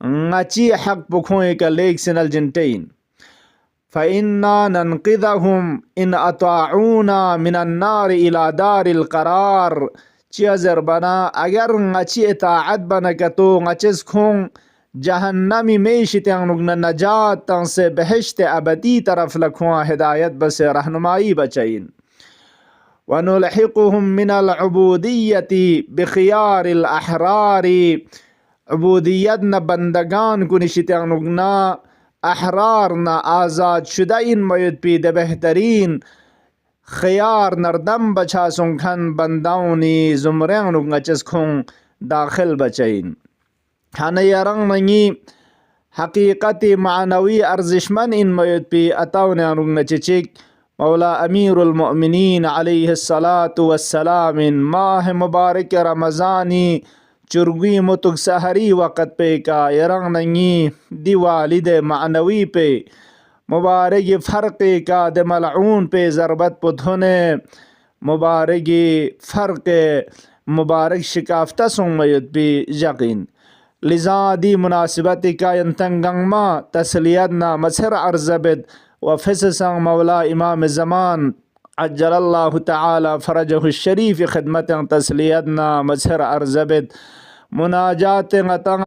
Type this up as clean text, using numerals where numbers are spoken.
ngaci hak bukhoy ka leeg sinal jintain fa inna nanqidhahum in ata'una minan nar ila daril qarar chiazar bana agar ngaci itaat bana kato ngacis khong jahannami meishitang nugna najat tang se behishte abadi taraf lakhwa hidayat bas rahnumai bachain ونلحقهم من العبودية بخيار الأحرار عبودیت نه بندگان کو نشیتن نگنا احرار نه آزاد شده N باید پیده بهترین خیار نردم بچا سنخن بنداونی زمرین نگنا چیز کن داخل بچین هنه یرنگ منی حقیقت معنوی ارزشمن این باید پی اتاونی نگنا چیچک مولا امیر المؤمنین علیه الصلاة والسلام ماہ مبارک رمضانی چرگی متک سحری وقت پہ کا یرنگ ننگی دی والد معنوی پہ مبارک فرق کا د ملعون پہ ضربت پتھنے مبارک فرق مبارک شکافتہ سنگیت پہ یقین لذا دی مناسبت کا ینتنگنگ ما تسلیتنا مسر عرضبت وفسسنگ مولا امام زمان عجل اللہ تعالی فرجہ الشریف خدمت تسلیتنا مسر عرضبت مناجات غتنگ